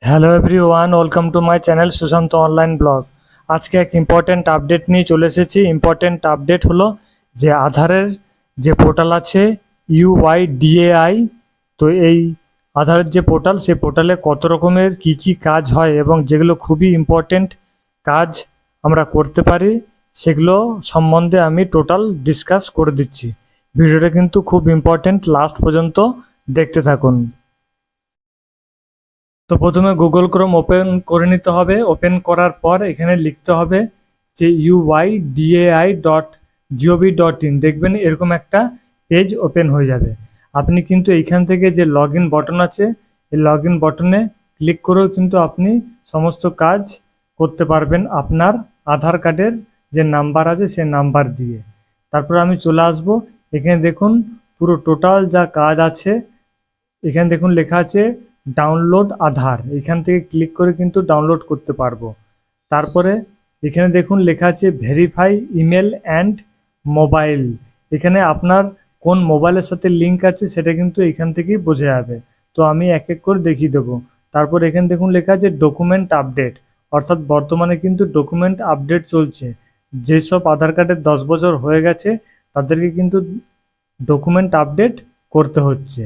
Hello everyone, welcome to my channel Sushant online blog. আজকে এক important update নিয়ে চলে এসেছি। ইম্পর্ট্যান্ট আপডেট হলো যে আধারের যে পোর্টাল আছে ইউআইডিএআই, তো এই আধারের যে পোর্টাল, সেই পোর্টালে কত রকমের কি কাজ হয় এবং যেগুলো খুবই ইম্পর্ট্যান্ট কাজ আমরা করতে পারি সেগুলো সম্বন্ধে আমি টোটাল ডিসকাস করে দিচ্ছি। ভিডিওটা কিন্তু খুব ইম্পর্ট্যান্ট, লাস্ট পর্যন্ত দেখতে থাকুন। তো প্রথমে গুগল ক্রোম ওপেন করে নিতে হবে। ওপেন করার পর এখানে লিখতে হবে যে uydai.gov.in, দেখবেন এরকম একটা পেজ ওপেন হয়ে যাবে। আপনি কিন্তু এইখান থেকে যে লগ ইন বটন আছে, এই লগ ইন বটনে ক্লিক করেও কিন্তু আপনি সমস্ত কাজ করতে পারবেন আপনার আধার কার্ডের যে নাম্বার আছে সেই নাম্বার দিয়ে। তারপর আমি চলে আসব। এখানে দেখুন পুরো টোটাল যা কাজ আছে, এখানে দেখুন লেখা আছে ডাউনলোড আধার। এখান থেকে ক্লিক করে কিন্তু ডাউনলোড করতে পারবো। তারপরে এখানে দেখুন লেখা আছে ভেরিফাই ইমেল অ্যান্ড মোবাইল। এখানে আপনার কোন মোবাইলের সাথে লিঙ্ক আছে সেটা কিন্তু এখান থেকেই বোঝা যাবে। তো আমি এক এক করে দেখিয়ে দেবো। তারপর এখানে দেখুন লেখা আছে ডকুমেন্ট আপডেট, অর্থাৎ বর্তমানে কিন্তু ডকুমেন্ট আপডেট চলছে। যেসব আধার কার্ডের 10 বছর হয়ে গেছে তাদেরকে কিন্তু ডকুমেন্ট আপডেট করতে হচ্ছে।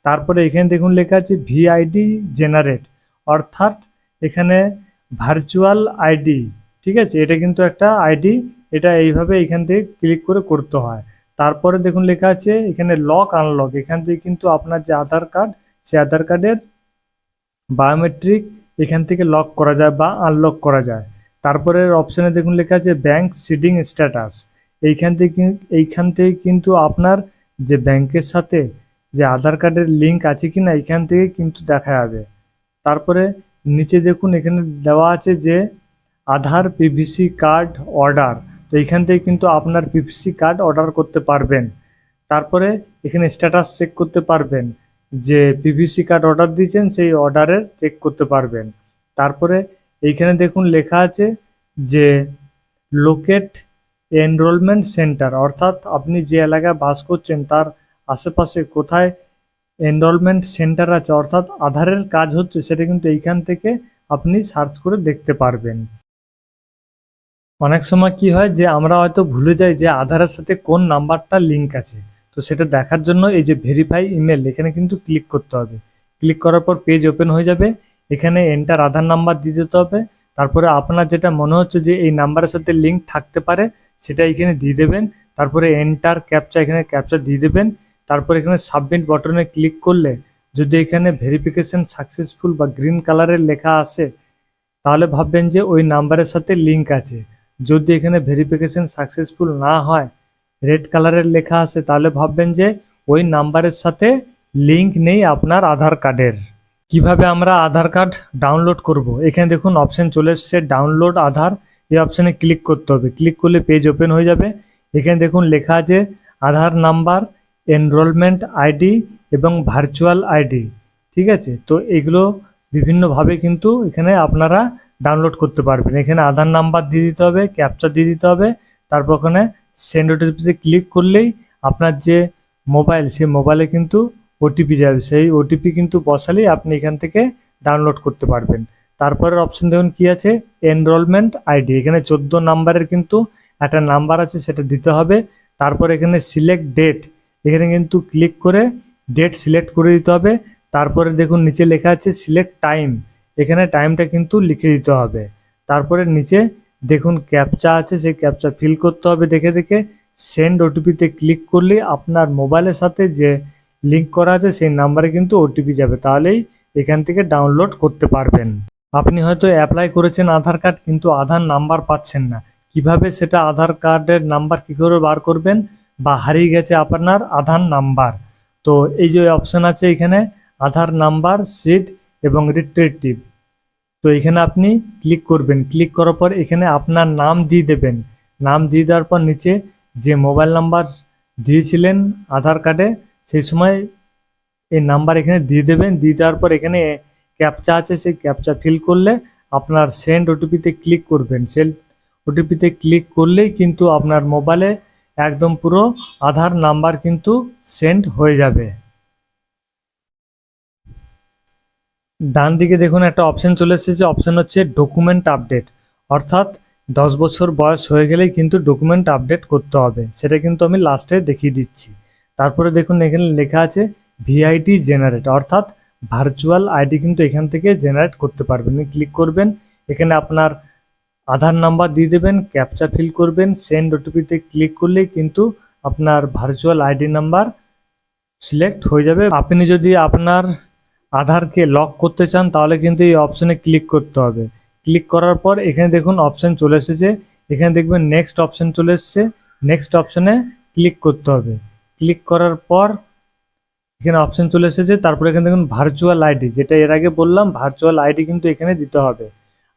তারপরে এখানে দেখুন লেখা আছে ভিআইডি জেনারেট, অর্থাৎ এখানে ভার্চুয়াল আইডি। ঠিক আছে, এটা কিন্তু একটা আইডি, এটা এইভাবে এখান থেকে ক্লিক করে করতে হয়। তারপরে দেখুন লেখা আছে এখানে লক আনলক, এখান থেকে কিন্তু আপনার যে আধার কার্ড, সেই আধার কার্ডের বায়োমেট্রিক এখান থেকে লক করা যায় বা আনলক করা যায়। তারপরের অপশানে দেখুন লেখা আছে ব্যাংক সিডিং স্ট্যাটাস। এইখান থেকে কিন্তু আপনার যে ব্যাংকের সাথে যে আধার কার্ডের লিঙ্ক আছে কিনা এখান থেকে কিন্তু দেখা যাবে। তারপরে নিচে দেখুন এখানে দেওয়া আছে যে আধার পিভিসি কার্ড অর্ডার, তো এখান থেকে কিন্তু আপনার পিভিসি কার্ড অর্ডার করতে পারবেন। তারপরে এখানে স্ট্যাটাস চেক করতে পারবেন, যে পিভিসি কার্ড অর্ডার দিয়েছেন সেই অর্ডারের চেক করতে পারবেন। তারপরে এইখানে দেখুন লেখা আছে যে লোকেট এনরোলমেন্ট সেন্টার, অর্থাৎ আপনি যে এলাকায় বাস করছেন তার আশেপাশে কোথায় এনরোলমেন্ট সেন্টার আছে, অর্থাৎ আধারের কাজ হচ্ছে, সেটা কিন্তু এইখান থেকে আপনি সার্চ করে দেখতে পারবেন। অনেক সময় কি হয় যে আমরা হয়তো ভুলে যাই যে আধারের সাথে কোন নাম্বারটা লিঙ্ক আছে, তো সেটা দেখার জন্য এই যে ভেরিফাই ইমেল এখানে কিন্তু ক্লিক করতে হবে। ক্লিক করার পর পেজ ওপেন হয়ে যাবে। এখানে এন্টার আধার নাম্বার দিয়ে দিতে হবে। তারপরে আপনার যেটা মনে হচ্ছে যে এই নাম্বারের সাথে লিঙ্ক থাকতে পারে সেটা এখানে দিয়ে দেবেন। তারপরে এন্টার ক্যাপচা, এখানে ক্যাপচা দিয়ে দেবেন। তারপর এখানে সাবমিট বাটনে ক্লিক করলে যদি এখানে ভেরিফিকেশন সাকসেসফুল বা গ্রিন কালারের লেখা আসে তাহলে ভাববেন যে ওই নাম্বারের সাথে লিঙ্ক আছে। যদি এখানে ভেরিফিকেশন সাকসেসফুল না হয়, রেড কালারের লেখা আসে, তাহলে ভাববেন যে ওই নাম্বারের সাথে লিঙ্ক নেই আপনার আধার কার্ডের। কিভাবে আমরা আধার কার্ড ডাউনলোড করব, এখানে দেখুন অপশন চলে এসছে ডাউনলোড আধার। এই অপশানে ক্লিক করতে হবে। ক্লিক করলে পেজ ওপেন হয়ে যাবে। এখানে দেখুন লেখা আছে আধার নাম্বার, এনরোলমেন্ট আইডি এবং ভার্চুয়াল আইডি। ঠিক আছে, তো এগুলো বিভিন্নভাবে কিন্তু এখানে আপনারা ডাউনলোড করতে পারবেন। এখানে আধার নাম্বার দিয়ে দিতে হবে, ক্যাপচা দিয়ে দিতে হবে। তারপর ওখানে সেন্ড ওটিপিতে ক্লিক করলেই আপনার যে মোবাইল, সেই মোবাইলে কিন্তু ওটিপি যাবে। সেই ওটিপি কিন্তু বসালেই আপনি এখান থেকে ডাউনলোড করতে পারবেন। তারপরের অপশন দেখুন কি আছে, এনরোলমেন্ট আইডি। এখানে 14 নাম্বারের কিন্তু একটা নাম্বার আছে, সেটা দিতে হবে। তারপর এখানে সিলেক্ট ডেট, এখানে কিন্তু ক্লিক করে ডেট সিলেক্ট করে দিতে হবে। তারপরে দেখুন নিচে লেখা আছে সিলেক্ট টাইম, এখানে টাইমটা কিন্তু লিখে দিতে হবে। তারপরে নিচে দেখুন ক্যাপচা আছে, সেই ক্যাপচা ফিল করতে হবে দেখে দেখে। সেন্ড ওটিপিতে ক্লিক করলে আপনার মোবাইলের সাথে যে লিঙ্ক করা আছে সেই নাম্বারে কিন্তু ওটিপি যাবে, তাহলেই এখান থেকে ডাউনলোড করতে পারবেন। আপনি হয়তো অ্যাপ্লাই করেছেন আধার কার্ড কিন্তু আধার নাম্বার পাচ্ছেন না, কিভাবে সেটা আধার কার্ডের নাম্বার কী করে বার করবেন, বা হারিয়ে গেছে আপনার আধার নাম্বার, তো এই যে অপশান আছে এখানে আধার নাম্বার সিট এবং রিট্রিটিভ, তো এখানে আপনি ক্লিক করবেন। ক্লিক করার পর এখানে আপনার নাম দিয়ে দেবেন। নাম দিয়ে দেওয়ার পর নিচে যে মোবাইল নাম্বার দিয়েছিলেন আধার কার্ডে সেই সময় এই নাম্বার এখানে দিয়ে দেবেন। দিয়ে দেওয়ার পর এখানে ক্যাপচা আছে, সেই ক্যাপচা ফিল করলে আপনার সেন্ড ওটিপিতে ক্লিক করবেন। সেন্ড ওটিপিতে ক্লিক করলেই কিন্তু আপনার মোবাইলে একদম পুরো আধার নাম্বার কিন্তু সেন্ড হয়ে যাবে। ডান দিকে দেখুন একটা অপশন চলে এসেছে, অপশন হচ্ছে ডকুমেন্ট আপডেট, অর্থাৎ 10 বছর বয়স হয়ে গেলেই কিন্তু ডকুমেন্ট আপডেট করতে হবে, সেটা কিন্তু আমি লাস্টে দেখিয়ে দিচ্ছি। তারপরে দেখুন এখানে লেখা আছে ভিআইডি জেনারেট, অর্থাৎ ভার্চুয়াল আইডি কিন্তু এখান থেকে জেনারেট করতে পারবেন। ক্লিক করবেন, এখানে আপনার আধার নাম্বার দিয়ে দেবেন, ক্যাপচা ফিল করবেন, সেন্ড ওটিপিতে ক্লিক করলেই কিন্তু আপনার ভার্চুয়াল আইডি নাম্বার সিলেক্ট হয়ে যাবে। আপনি যদি আপনার আধারকে লক করতে চান তাহলে কিন্তু এই অপশনে ক্লিক করতে হবে। ক্লিক করার পর এখানে দেখুন অপশন চলে এসেছে, এখানে দেখবেন নেক্সট অপশন চলে এসেছে, নেক্সট অপশনে ক্লিক করতে হবে। ক্লিক করার পর এখানে অপশন চলে এসেছে, তারপরে এখানে দেখুন ভার্চুয়াল আইডি, যেটা এর আগে বললাম ভার্চুয়াল আইডি কিন্তু এখানে দিতে হবে।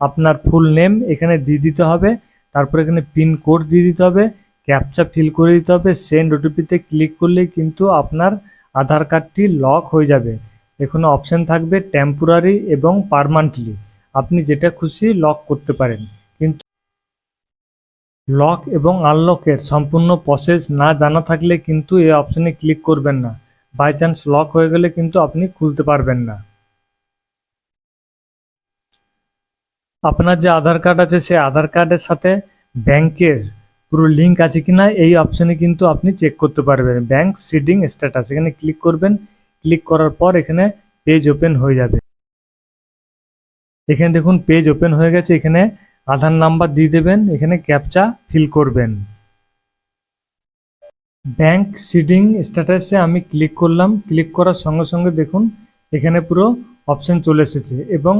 আপনার ফুল নেম এখানে দিয়ে দিতে হবে, তারপর এখানে পিন কোড দিয়ে দিতে হবে, ক্যাপচা ফিল করে দিতে হবে, সেন্ড ওটিপিতে ক্লিক করলেই কিন্তু আপনার আধার কার্ডটি লক হয়ে যাবে। এখানে অপশন থাকবে টেম্পোরারি এবং পার্মানেন্টলি, আপনি যেটা খুশি লক করতে পারেন। কিন্তু লক এবং আনলকের সম্পূর্ণ প্রসেস না জানা থাকলে কিন্তু এই অপশনে ক্লিক করবেন না, বাই চান্স লক হয়ে গেলে কিন্তু আপনি খুলতে পারবেন না। আপনার যে আধার কার্ড আছে সেই আধার কার্ডের সাথে ব্যাংকের পুরো লিঙ্ক আছে কিনা এই অপশনে কিন্তু আপনি চেক করতে পারবেন। ব্যাংক সিডিং স্ট্যাটাস, এখানে ক্লিক করবেন, ক্লিক করার পর এখানে পেজ ওপেন হয়ে যাবে। এখানে দেখুন পেজ ওপেন হয়ে গেছে, এখানে আধার নাম্বার দিয়ে দেবেন, এখানে ক্যাপচা ফিল করবেন। ব্যাংক সিডিং স্ট্যাটাসে আমি ক্লিক করলাম, ক্লিক করার সঙ্গে সঙ্গে দেখুন এখানে পুরো অপশন চলে এসেছে এবং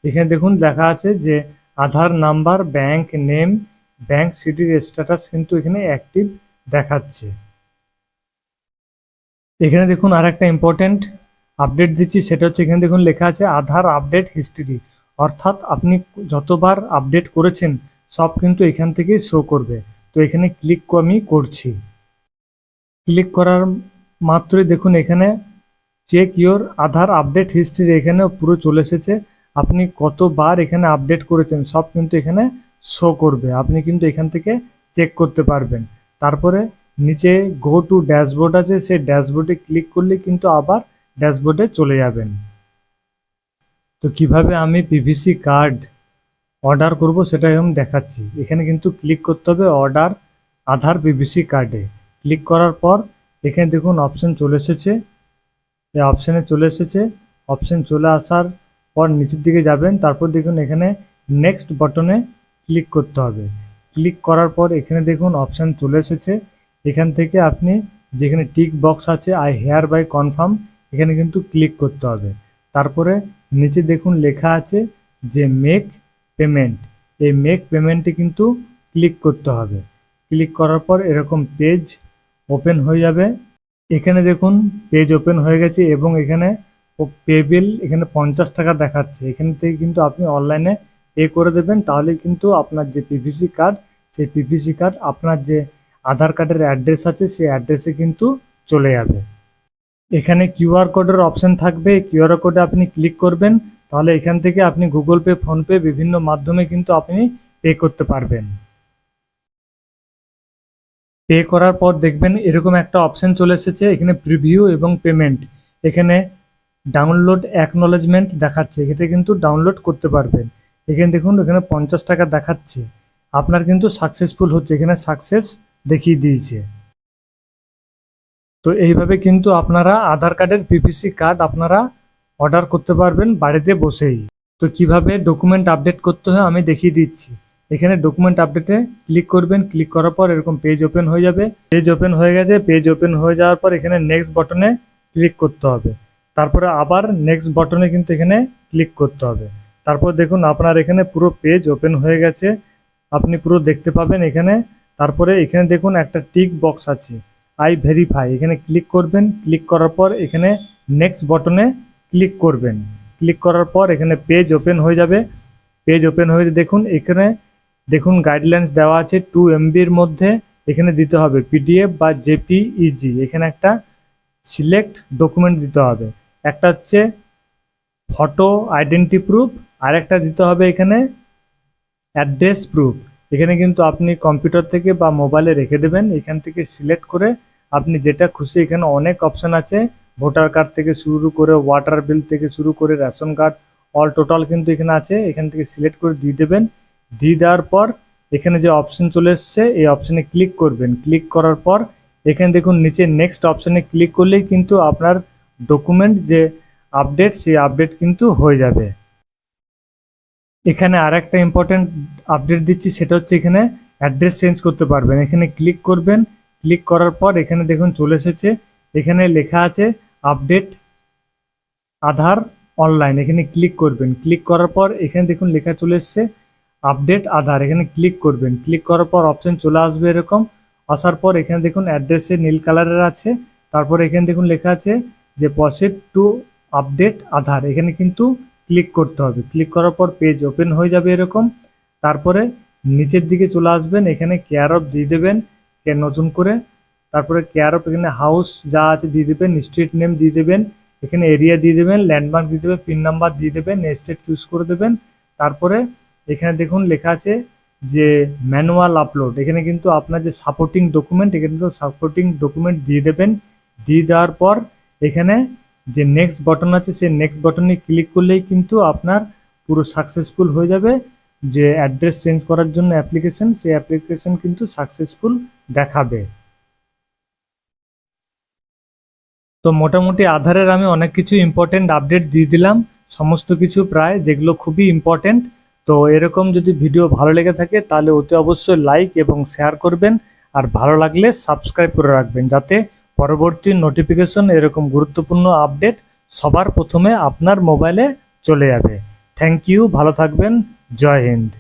এখানে দেখুন লেখা আছে যে Aadhaar number, bank name, bank সিডির স্ট্যাটাস কিন্তু এখানে অ্যাক্টিভ দেখাচ্ছে। এখানে দেখুন আর একটা ইম্পর্টেন্ট আপডেট দিচ্ছি, সেটা হচ্ছে এখানে দেখুন লেখা আছে আধার আপডেট হিস্ট্রি, অর্থাৎ আপনি যতবার আপডেট করেছেন সব কিন্তু এখান থেকে শো করবে। তো এখানে ক্লিক আমি করছি। ক্লিক করার মাত্রই দেখুন এখানে check your Aadhaar update history, এখানে পুরো চলে এসেছে। আপনি কতবার এখানে আপডেট করেছেন সব কিন্তু এখানে শো করবে, আপনি কিন্তু এখান থেকে চেক করতে পারবেন। তারপরে নিচে গো টু ড্যাশবোর্ড আছে, সেই ড্যাশবোর্ডে ক্লিক করলে কিন্তু আবার ড্যাশবোর্ডে চলে যাবেন। তো কিভাবে আমি পিভিসি কার্ড অর্ডার করব সেটা আমি দেখাচ্ছি। এখানে কিন্তু ক্লিক করতে হবে অর্ডার আধার পিভিসি কার্ডে। ক্লিক করার পর এখানে দেখুন অপশন চলে এসেছে, এই অপশানে চলে এসেছে। অপশন চলে আসার পর নিচের দিকে যাবেন, তারপর দেখুন এখানে নেক্সট বাটনে ক্লিক করতে হবে। ক্লিক করার পর এখানে দেখুন অপশান চলে এসেছে, এখান থেকে আপনি যেখানে টিক বক্স আছে আই হেয়ার বাই কনফার্ম, এখানে কিন্তু ক্লিক করতে হবে। তারপরে নিচে দেখুন লেখা আছে যে মেক পেমেন্ট, এই মেক পেমেন্টে কিন্তু ক্লিক করতে হবে। ক্লিক করার পর এরকম পেজ ওপেন হয়ে যাবে। এখানে দেখুন পেজ ওপেন হয়ে গেছে এবং এখানে পে বিল এখানে 50 টাকা দেখাচ্ছে। এখান থেকে কিন্তু আপনি অনলাইনে পে করে দেবেন, তাহলে কিন্তু আপনার যে পিভিসি কার্ড সেই পিভিসি কার্ড আপনার যে আধার কার্ডের অ্যাড্রেস আছে সেই অ্যাড্রেসে কিন্তু চলে যাবে। এখানে কিউআর কোডের অপশন থাকবে, কিউআর কোডে আপনি ক্লিক করবেন, তাহলে এখান থেকে আপনি গুগল পে, ফোনপে বিভিন্ন মাধ্যমে কিন্তু আপনি পে করতে পারবেন। পে করার পর দেখবেন এরকম একটা অপশন চলে এসেছে, এখানে প্রিভিউ এবং পেমেন্ট, এখানে ডাউনলোড অ্যাকনোলেজমেন্ট দেখাচ্ছে, এটা কিন্তু ডাউনলোড করতে পারবেন। এখানে দেখুন এখানে 50 টাকা দেখাচ্ছে, আপনার কিন্তু সাকসেসফুল হচ্ছে, এখানে সাকসেস দেখিয়ে দিয়েছে। তো এইভাবে কিন্তু আপনারা আধার কার্ডের পিভিসি কার্ড আপনারা অর্ডার করতে পারবেন বাড়িতে বসেই। তো কিভাবে ডকুমেন্ট আপডেট করতে হয় আমি দেখিয়ে দিচ্ছি। এখানে ডকুমেন্ট আপডেটে ক্লিক করবেন, ক্লিক করার পর এরকম পেজ ওপেন হয়ে যাবে। পেজ ওপেন হয়ে গেছে, পেজ ওপেন হয়ে যাওয়ার পর এখানে নেক্সট বাটনে ক্লিক করতে হবে, তারপরে আবার নেক্সট বাটনে কিন্তু এখানে ক্লিক করতে হবে। তারপর দেখুন আপনার এখানে পুরো পেজ ওপেন হয়ে গেছে, আপনি পুরো দেখতে পাবেন এখানে। তারপরে এখানে দেখুন একটা টিক বক্স আছে আই ভেরিফাই, এখানে ক্লিক করবেন, ক্লিক করার পর এখানে নেক্সট বাটনে ক্লিক করবেন। ক্লিক করার পর এখানে পেজ ওপেন হয়ে যাবে। পেজ ওপেন হয়ে দেখুন এখানে দেখুন গাইডলাইন্স দেওয়া আছে 2 MBর মধ্যে এখানে দিতে হবে পিডিএফ বা জেপিইজি, এখানে একটা সিলেক্ট ডকুমেন্ট দিতে হবে। একটা হচ্ছে ফটো আইডেন্টি প্রুফ, আর একটা দিতে হবে এখানে অ্যাড্রেস প্রুফ। এখানে কিন্তু আপনি কম্পিউটার থেকে বা মোবাইলে রেখে দেবেন, এখান থেকে সিলেক্ট করে আপনি যেটা খুশি, এখানে অনেক অপশান আছে, ভোটার কার্ড থেকে শুরু করে ওয়াটার বিল থেকে শুরু করে রেশন কার্ড, অল টোটাল কিন্তু এখানে আছে, এখান থেকে সিলেক্ট করে দিয়ে দেবেন। দিয়ে দেওয়ার পর এখানে যে অপশন চলে এসছে এই অপশনে ক্লিক করবেন। ক্লিক করার পর এখানে দেখুন নিচে নেক্সট অপশনে ক্লিক করলেই কিন্তু আপনার ডকুমেন্ট যে আপডেট সেই আপডেট কিন্তু হয়ে যাবে। এখানে আর একটা ইম্পর্টেন্ট আপডেট দিচ্ছি, সেটা হচ্ছে এখানে অ্যাড্রেস চেঞ্জ করতে পারবেন। এখানে ক্লিক করবেন। ক্লিক করার পর এখানে দেখুন চলে এসেছে, এখানে লেখা আছে আপডেট আধার অনলাইন। এখানে ক্লিক করবেন। ক্লিক করার পর এখানে দেখুন লেখা চলে এসছে আপডেট আধার। এখানে ক্লিক করবেন। ক্লিক করার পর অপশন চলে আসবে এরকম। আসার পর এখানে দেখুন অ্যাড্রেসে নীল কালারের আছে, তারপর এখানে দেখুন লেখা আছে যে প্রসিড টু আপডেট আধার। এখানে কিন্তু ক্লিক করতে হবে। ক্লিক করার পর পেজ ওপেন হয়ে যাবে এরকম। তারপরে নিচের দিকে চলে আসবেন, এখানে কেয়ার অফ দিয়ে দেবেন নতুন করে। তারপরে কেয়ার অফ এখানে হাউস যা আছে দিয়ে দেবেন, স্ট্রিট নেম দিয়ে দেবেন, এখানে এরিয়া দিয়ে দেবেন, ল্যান্ডমার্ক দিয়ে দেবেন, পিন নাম্বার দিয়ে দেবেন, স্টেট চুজ করে দেবেন। তারপরে এখানে দেখুন লেখা আছে যে ম্যানুয়াল আপলোড। এখানে কিন্তু আপনার যে সাপোর্টিং ডকুমেন্ট, এখানে তো সাপোর্টিং ডকুমেন্ট দিয়ে দেবেন। দিয়ে দেওয়ার পর এখানে যে নেক্সট বাটন আছে সেই নেক্সট বাটনে ক্লিক করলেই কিন্তু আপনার পুরো সাকসেসফুল হয়ে যাবে। যে অ্যাড্রেস চেঞ্জ করার জন্য অ্যাপ্লিকেশন, সেই অ্যাপ্লিকেশন কিন্তু সাকসেসফুল দেখাবে। তো মোটামুটি আধারের আমি অনেক কিছু ইম্পর্টেন্ট আপডেট দিয়ে দিলাম, সমস্ত কিছু প্রায়, যেগুলো খুবই ইম্পর্টেন্ট। তো এরকম যদি ভিডিও ভালো লেগে থাকে তাহলে অতি অবশ্যই লাইক এবং শেয়ার করবেন, আর ভালো লাগলে সাবস্ক্রাইব করে রাখবেন, যাতে পরবর্তী নোটিফিকেশন এরকম গুরুত্বপূর্ণ আপডেট সবার প্রথমে আপনার মোবাইলে চলে যাবে। থ্যাংক ইউ, ভালো থাকবেন, জয় হিন্দ।